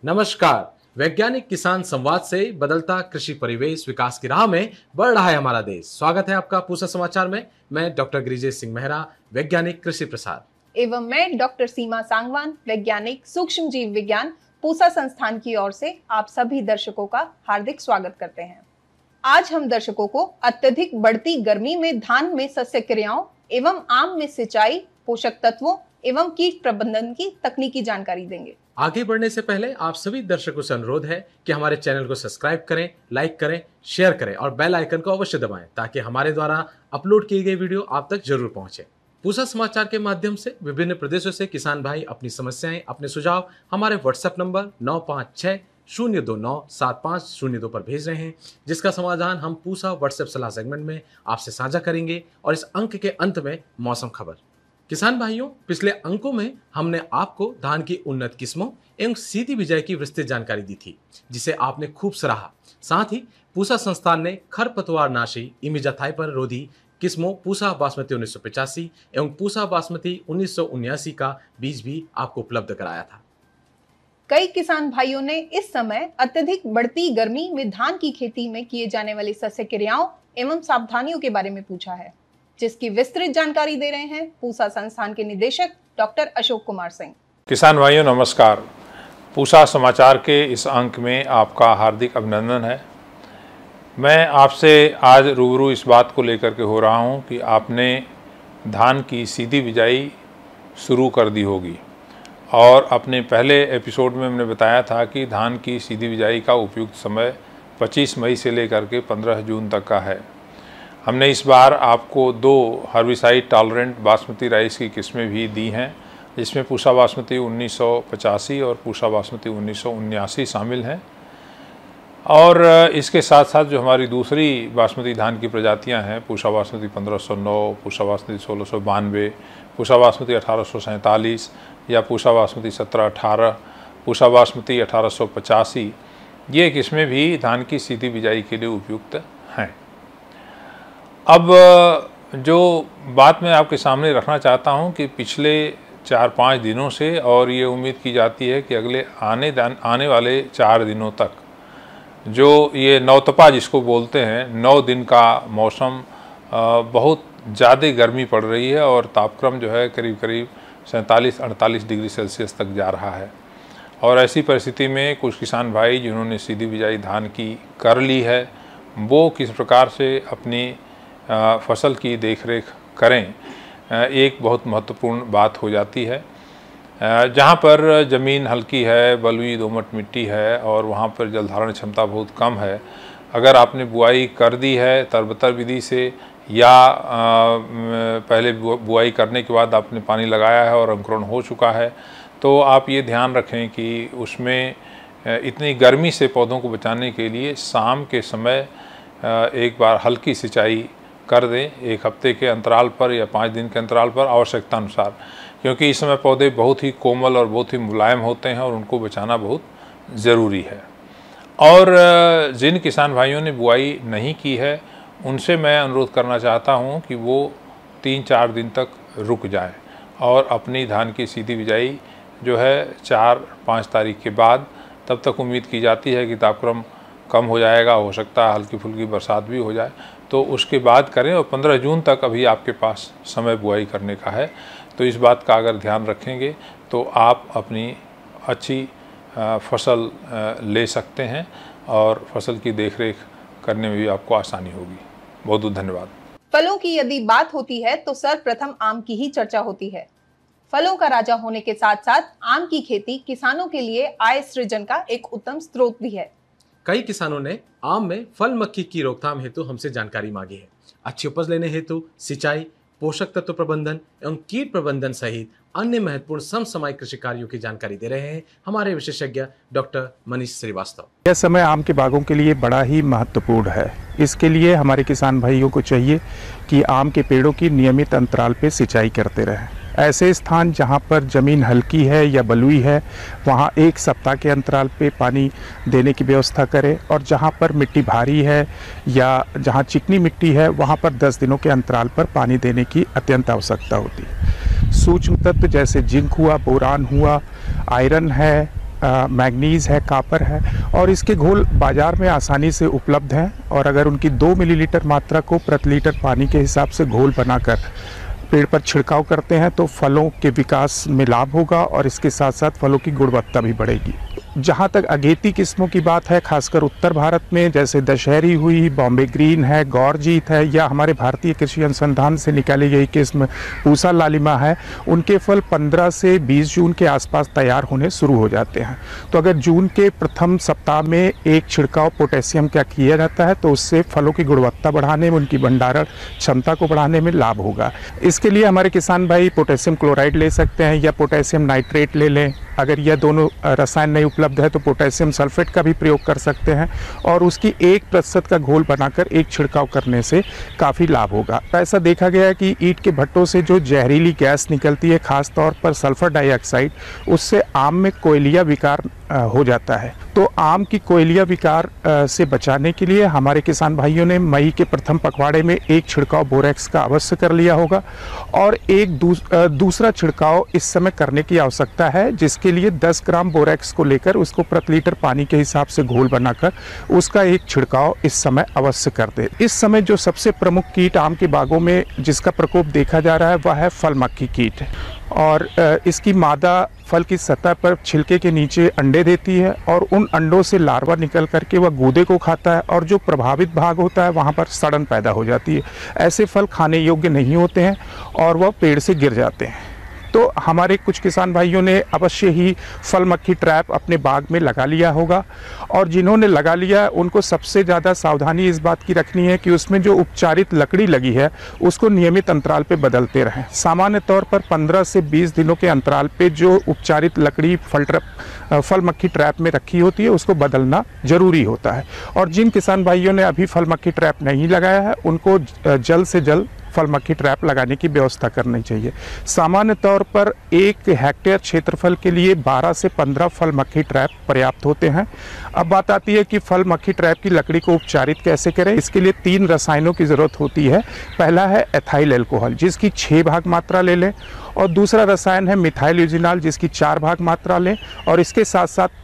नमस्कार। वैज्ञानिक किसान संवाद से बदलता कृषि परिवेश विकास की राह में बढ़ रहा है हमारा देश। स्वागत है आपका पूसा समाचार में। मैं डॉक्टर गिरिजेश सिंह मेहरा, वैज्ञानिक कृषि प्रसार, एवं मैं डॉक्टर सीमा सांगवान, वैज्ञानिक सूक्ष्म जीव विज्ञान, पूसा संस्थान की ओर से आप सभी दर्शकों का हार्दिक स्वागत करते हैं। आज हम दर्शकों को अत्यधिक बढ़ती गर्मी में धान में सस्य क्रियाओं एवं आम में सिंचाई, पोषक तत्वों एवं कीट प्रबंधन की तकनीकी जानकारी देंगे। आगे बढ़ने से पहले आप सभी दर्शकों से अनुरोध है कि हमारे चैनल को सब्सक्राइब करें, लाइक करें, शेयर करें और बेल आइकन को अवश्य दबाएं ताकि हमारे द्वारा अपलोड की गई वीडियो आप तक जरूर पहुंचे। पूसा समाचार के माध्यम से विभिन्न प्रदेशों से किसान भाई अपनी समस्याएं, अपने सुझाव हमारे व्हाट्सएप नंबर 9560297502 पर भेज रहे हैं, जिसका समाधान हम पूसा व्हाट्सएप सलाह सेगमेंट में आपसे साझा करेंगे। और इस अंक के अंत में मौसम खबर। किसान भाइयों, पिछले अंकों में हमने आपको धान की उन्नत किस्मों एवं सीधी बिजाई की विस्तृत जानकारी दी थी, जिसे आपने खूब सराहा। साथ ही पूसा संस्थान ने खरपतवार नाशी इमिजाथाइपर रोधी किस्मों पूसा बासमती 1985 एवं पूसा बासमती 1979 का बीज भी आपको उपलब्ध कराया था। कई किसान भाइयों ने इस समय अत्यधिक बढ़ती गर्मी में धान की खेती में किए जाने वाली सस्य क्रियाओं एवं सावधानियों के बारे में पूछा है, जिसकी विस्तृत जानकारी दे रहे हैं पूसा संस्थान के निदेशक डॉक्टर अशोक कुमार सिंह। किसान भाइयों नमस्कार। पूसा समाचार के इस अंक में आपका हार्दिक अभिनंदन है। मैं आपसे आज रूबरू इस बात को लेकर के हो रहा हूं कि आपने धान की सीधी बिजाई शुरू कर दी होगी और अपने पहले एपिसोड में हमने बताया था कि धान की सीधी बिजाई का उपयुक्त समय 25 मई से लेकर के 15 जून तक का है। हमने इस बार आपको 2 हर्बिसाइड टॉलरेंट बासमती राइस की किस्में भी दी हैं, जिसमें पूसा बासमती 1985 और पूसा बासमती 1979 शामिल हैं। और इसके साथ साथ जो हमारी दूसरी बासमती धान की प्रजातियां हैं, पूसा बासमती 1509, पूसा बासमती 1692, पूसा बासमती 1847 या पूसा बासमती 1718, पूसा बासमती 1885, ये किस्में भी धान की सीधी बिजाई के लिए उपयुक्त हैं। अब जो बात मैं आपके सामने रखना चाहता हूं कि पिछले 4-5 दिनों से और ये उम्मीद की जाती है कि अगले आने वाले 4 दिनों तक जो ये नौतपा जिसको बोलते हैं, 9 दिन का मौसम बहुत ज़्यादा गर्मी पड़ रही है और तापक्रम जो है करीब करीब 47-48 डिग्री सेल्सियस तक जा रहा है। और ऐसी परिस्थिति में कुछ किसान भाई जिन्होंने सीधी बिजाई धान की कर ली है, वो किस प्रकार से अपनी फसल की देखरेख करें, एक बहुत महत्वपूर्ण बात हो जाती है। जहाँ पर ज़मीन हल्की है, बलुई दोमट मिट्टी है और वहाँ पर जल धारण क्षमता बहुत कम है, अगर आपने बुआई कर दी है तरबतर विधि से या पहले बुआई करने के बाद आपने पानी लगाया है और अंकुरण हो चुका है, तो आप ये ध्यान रखें कि उसमें इतनी गर्मी से पौधों को बचाने के लिए शाम के समय एक बार हल्की सिंचाई कर दें, 1 हफ्ते के अंतराल पर या 5 दिन के अंतराल पर आवश्यकता अनुसार, क्योंकि इस समय पौधे बहुत ही कोमल और बहुत ही मुलायम होते हैं और उनको बचाना बहुत ज़रूरी है। और जिन किसान भाइयों ने बुआई नहीं की है, उनसे मैं अनुरोध करना चाहता हूं कि वो 3-4 दिन तक रुक जाएं और अपनी धान की सीधी बिजाई जो है 4-5 तारीख के बाद, तब तक उम्मीद की जाती है कि तापक्रम कम हो जाएगा, हो सकता है हल्की फुल्की बरसात भी हो जाए, तो उसके बाद करें। और 15 जून तक अभी आपके पास समय बुआई करने का है, तो इस बात का अगर ध्यान रखेंगे तो आप अपनी अच्छी फसल ले सकते हैं और फसल की देखरेख करने में भी आपको आसानी होगी। बहुत बहुत धन्यवाद। फलों की यदि बात होती है तो सर्वप्रथम आम की ही चर्चा होती है। फलों का राजा होने के साथ साथ आम की खेती किसानों के लिए आय सृजन का एक उत्तम स्रोत भी है। कई किसानों ने आम में फल मक्खी की रोकथाम हेतु हमसे जानकारी मांगी है। अच्छी उपज लेने हेतु सिंचाई, पोषक तत्व प्रबंधन एवं कीट प्रबंधन सहित अन्य महत्वपूर्ण समसामयिक कृषि कार्यों की जानकारी दे रहे हैं हमारे विशेषज्ञ डॉक्टर मनीष श्रीवास्तव। यह समय आम के बागों के लिए बड़ा ही महत्वपूर्ण है। इसके लिए हमारे किसान भाइयों को चाहिए कि आम के पेड़ों की नियमित अंतराल पर सिंचाई करते रहें। ऐसे स्थान जहाँ पर ज़मीन हल्की है या बलुई है वहाँ 1 सप्ताह के अंतराल पे पानी देने की व्यवस्था करें, और जहाँ पर मिट्टी भारी है या जहाँ चिकनी मिट्टी है वहाँ पर 10 दिनों के अंतराल पर पानी देने की अत्यंत आवश्यकता होती है। सूक्ष्म तत्व जैसे जिंक हुआ, बोरान हुआ, आयरन है, मैग्नीज़ है, कापर है, और इसके घोल बाज़ार में आसानी से उपलब्ध हैं। और अगर उनकी 2 मिलीलीटर मात्रा को प्रति लीटर पानी के हिसाब से घोल बनाकर पेड़ पर छिड़काव करते हैं तो फलों के विकास में लाभ होगा और इसके साथ साथ फलों की गुणवत्ता भी बढ़ेगी। जहाँ तक अगेती किस्मों की बात है, खासकर उत्तर भारत में जैसे दशहरी हुई, बॉम्बे ग्रीन है, गौरजीत है, या हमारे भारतीय कृषि अनुसंधान से निकाली गई किस्म पूसा लालिमा है, उनके फल 15 से 20 जून के आसपास तैयार होने शुरू हो जाते हैं। तो अगर जून के प्रथम सप्ताह में एक छिड़काव पोटेशियम का किया जाता है तो उससे फलों की गुणवत्ता बढ़ाने में, उनकी भंडारण क्षमता को बढ़ाने में लाभ होगा। इसके लिए हमारे किसान भाई पोटेशियम क्लोराइड ले सकते हैं या पोटेशियम नाइट्रेट ले लें। अगर यह दोनों रसायन नहीं उपलब्ध है तो पोटेशियम सल्फेट का भी प्रयोग कर सकते हैं, और उसकी 1% का घोल बनाकर एक छिड़काव करने से काफ़ी लाभ होगा। ऐसा देखा गया है कि ईंट के भट्टों से जो जहरीली गैस निकलती है, खास तौर पर सल्फर डाइऑक्साइड, उससे आम में कोयलिया विकार हो जाता है। तो आम की कोयलिया विकार से बचाने के लिए हमारे किसान भाइयों ने मई के प्रथम पखवाड़े में एक छिड़काव बोरेक्स का अवश्य कर लिया होगा, और एक दूसरा छिड़काव इस समय करने की आवश्यकता है, जिसके लिए 10 ग्राम बोरेक्स को लेकर उसको प्रति लीटर पानी के हिसाब से घोल बनाकर उसका एक छिड़काव इस समय अवश्य कर दे। इस समय जो सबसे प्रमुख कीट आम के बागों में जिसका प्रकोप देखा जा रहा है वह है फल मक्खी कीट, और इसकी मादा फल की सतह पर छिलके के नीचे अंडे देती है और उन अंडों से लार्वा निकल करके वह गूदे को खाता है, और जो प्रभावित भाग होता है वहाँ पर सड़न पैदा हो जाती है। ऐसे फल खाने योग्य नहीं होते हैं और वह पेड़ से गिर जाते हैं। तो हमारे कुछ किसान भाइयों ने अवश्य ही फल मक्खी ट्रैप अपने बाग में लगा लिया होगा, और जिन्होंने लगा लिया उनको सबसे ज़्यादा सावधानी इस बात की रखनी है कि उसमें जो उपचारित लकड़ी लगी है उसको नियमित अंतराल पे बदलते रहें। सामान्य तौर पर 15 से 20 दिनों के अंतराल पे जो उपचारित लकड़ी फल मक्खी ट्रैप में रखी होती है उसको बदलना ज़रूरी होता है। और जिन किसान भाइयों ने अभी फल मक्खी ट्रैप नहीं लगाया है उनको जल्द से जल्द फल मक्खी ट्रैप लगाने की व्यवस्था करनी चाहिए। सामान्य तौर पर 1 हेक्टेयर क्षेत्रफल के लिए 12 से 15 फल मक्खी ट्रैप पर्याप्त होते हैं। अब बात आती है कि फल मक्खी ट्रैप की लकड़ी को उपचारित कैसे करें। इसके लिए 3 रसायनों की ज़रूरत होती है। पहला है एथाइल अल्कोहल जिसकी 6 भाग मात्रा ले लें, और दूसरा रसायन है मिथाइल यूजिनॉल जिसकी 4 भाग मात्रा लें, और इसके साथ साथ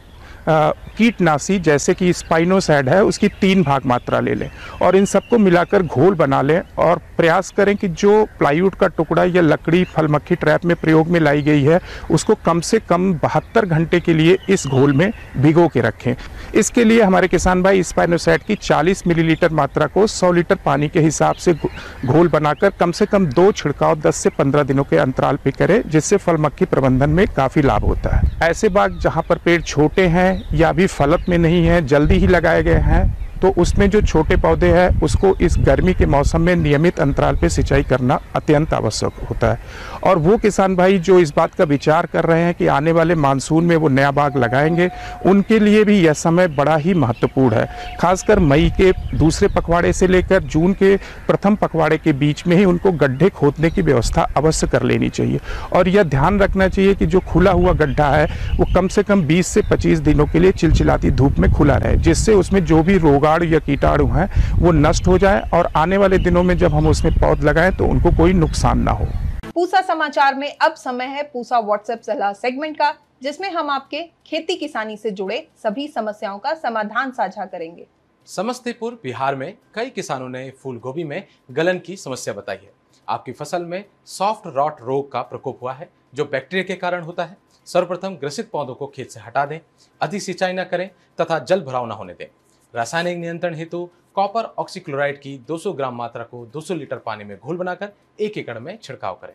कीटनाशी जैसे कि स्पाइनोसाइड है उसकी 3 भाग मात्रा ले लें, और इन सबको मिलाकर घोल बना लें, और प्रयास करें कि जो प्लाईवुड का टुकड़ा या लकड़ी फल मक्खी ट्रैप में प्रयोग में लाई गई है उसको कम से कम 72 घंटे के लिए इस घोल में भिगो के रखें। इसके लिए हमारे किसान भाई स्पाइनोसाइड की 40 मिलीलीटर मात्रा को 100 लीटर पानी के हिसाब से घोल बनाकर कम से कम 2 छिड़काव 10 से 15 दिनों के अंतराल पर करें, जिससे फल मक्खी प्रबंधन में काफ़ी लाभ होता है। ऐसे बाग जहाँ पर पेड़ छोटे हैं या अभी फलत में नहीं है, जल्दी ही लगाए गए हैं, तो उसमें जो छोटे पौधे हैं उसको इस गर्मी के मौसम में नियमित अंतराल पे सिंचाई करना अत्यंत आवश्यक होता है। और वो किसान भाई जो इस बात का विचार कर रहे हैं कि आने वाले मानसून में वो नया बाग लगाएंगे, उनके लिए भी यह समय बड़ा ही महत्वपूर्ण है। खासकर मई के दूसरे पखवाड़े से लेकर जून के प्रथम पखवाड़े के बीच में ही उनको गड्ढे खोदने की व्यवस्था अवश्य कर लेनी चाहिए, और यह ध्यान रखना चाहिए कि जो खुला हुआ गड्ढा है वो कम से कम 20 से 25 दिनों के लिए चिलचिलाती धूप में खुला रहे, जिससे उसमें जो भी रोगाणु या कीटाणु हैं वो नष्ट हो जाए, और आने वाले दिनों में जब हम उसमें पौध लगाएं तो उनको कोई नुकसान ना हो। पूसा समाचार में अब समय है पूसा व्हाट्सएप सलाह सेगमेंट का, जिसमें हम आपके खेती किसानी से जुड़े सभी समस्याओं का समाधान साझा करेंगे। समस्तीपुर बिहार में कई किसानों ने फूल गोभी में गलन की समस्या बताई है। आपकी फसल में सॉफ्ट रॉट रोग का प्रकोप हुआ है जो बैक्टीरिया के कारण होता है। सर्वप्रथम ग्रसित पौधों को खेत से हटा दें, अधिक सिंचाई न करें तथा जल भराव न होने दें। रासायनिक नियंत्रण हेतु कॉपर ऑक्सीक्लोराइड की 200 ग्राम मात्रा को 200 लीटर पानी में घोल बनाकर 1 एकड़ में छिड़काव करें।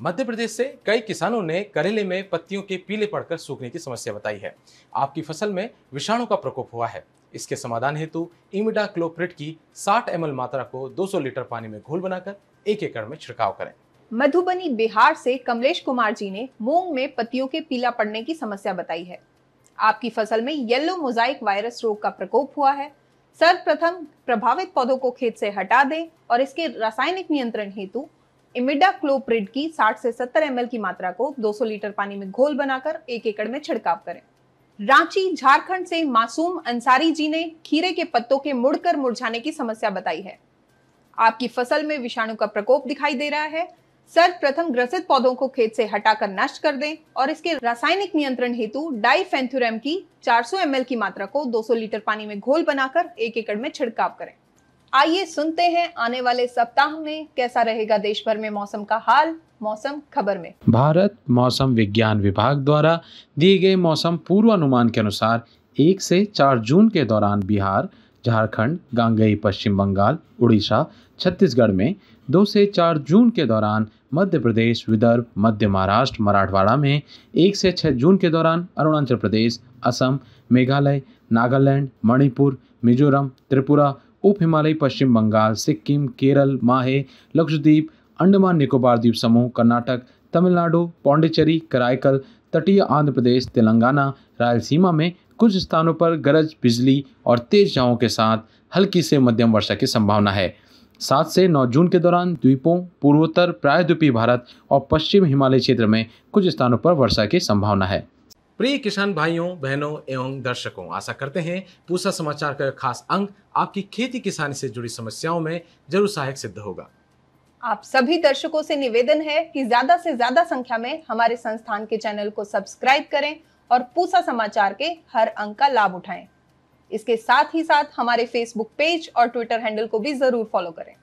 मध्य प्रदेश से कई किसानों ने करेले में पत्तियों के पीले पड़कर सूखने की समस्या बताई है। आपकी फसल में विषाणु का प्रकोप हुआ है। इसके समाधान हेतु इमिडाक्लोप्रिड की 60 ml मात्रा को 200 लीटर पानी में घोल बनाकर 1 एकड़ में छिड़काव करें। मधुबनी बिहार से कमलेश कुमार जी ने मूंग में पत्तियों के पीला पड़ने की समस्या बताई है। आपकी फसल में येलो मोजाइक वायरस रोग का प्रकोप हुआ है। सर्वप्रथम प्रभावित पौधों को खेत से हटा दें और इसके रासायनिक नियंत्रण हेतु इमिडाक्लोप्रिड की 60 से 70 ml की मात्रा को 200 लीटर पानी में घोल बनाकर 1 एकड़ में छिड़काव करें। रांची झारखंड से मासूम अंसारी जी ने खीरे के पत्तों के मुड़कर मुरझाने की समस्या बताई है। आपकी फसल में विषाणु का प्रकोप दिखाई दे रहा है। सर्वप्रथम ग्रसित पौधों को खेत से हटाकर नष्ट कर दें और इसके रासायनिक नियंत्रण हेतु डाइफेंथुरम की 400 ml की मात्रा को 200 लीटर पानी में घोल बनाकर 1 एकड़ में छिड़काव करें। आइए सुनते हैं आने वाले सप्ताह में कैसा रहेगा देश भर में मौसम का हाल, मौसम खबर में। भारत मौसम विज्ञान विभाग द्वारा दिए गए मौसम पूर्वानुमान के अनुसार 1 से 4 जून के दौरान बिहार, झारखंड, गांगेय पश्चिम बंगाल, उड़ीसा, छत्तीसगढ़ में 2 से 4 जून के दौरान मध्य प्रदेश, विदर्भ, मध्य महाराष्ट्र, मराठवाड़ा में 1 से 6 जून के दौरान अरुणाचल प्रदेश, असम, मेघालय, नागालैंड, मणिपुर, मिजोरम, त्रिपुरा, उप हिमालयी पश्चिम बंगाल, सिक्किम, केरल, माहे, लक्षद्वीप, अंडमान निकोबार द्वीप समूह, कर्नाटक, तमिलनाडु, पौंडीचेरी, कराईकल, तटीय आंध्र प्रदेश, तेलंगाना, रायलसीमा में कुछ स्थानों पर गरज, बिजली और तेज हवाओं के साथ हल्की से मध्यम वर्षा की संभावना है। 7 से 9 जून के दौरान द्वीपों, पूर्वोत्तर प्रायद्वीपीय भारत और पश्चिम हिमालय क्षेत्र में कुछ स्थानों पर वर्षा की संभावना है। प्रिय किसान भाइयों, बहनों एवं दर्शकों, आशा करते हैं पूसा समाचार का खास अंक आपकी खेती किसानी से जुड़ी समस्याओं में जरूर सहायक सिद्ध होगा। आप सभी दर्शकों से निवेदन है कि ज्यादा से ज्यादा संख्या में हमारे संस्थान के चैनल को सब्सक्राइब करें और पूसा समाचार के हर अंक का लाभ उठाएं। इसके साथ ही साथ हमारे फेसबुक पेज और ट्विटर हैंडल को भी जरूर फॉलो करें।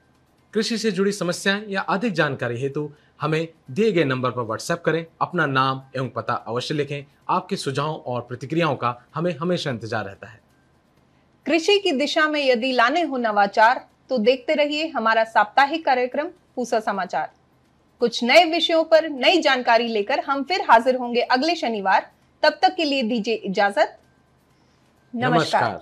कृषि से जुड़ी समस्याएं या अधिक जानकारी हेतु हमें दिए गए नंबर पर व्हाट्सएप करें। अपना नाम एवं पता अवश्य लिखें। आपके सुझावों और प्रतिक्रियाओं का हमें हमेशा इंतजार रहता है। कृषि की दिशा में यदि लाने हो नवाचार तो देखते रहिए हमारा साप्ताहिक कार्यक्रम पूसा समाचार। कुछ नए विषयों पर नई जानकारी लेकर हम फिर हाजिर होंगे अगले शनिवार। तब तक के लिए दीजिए इजाजत। नमस्कार।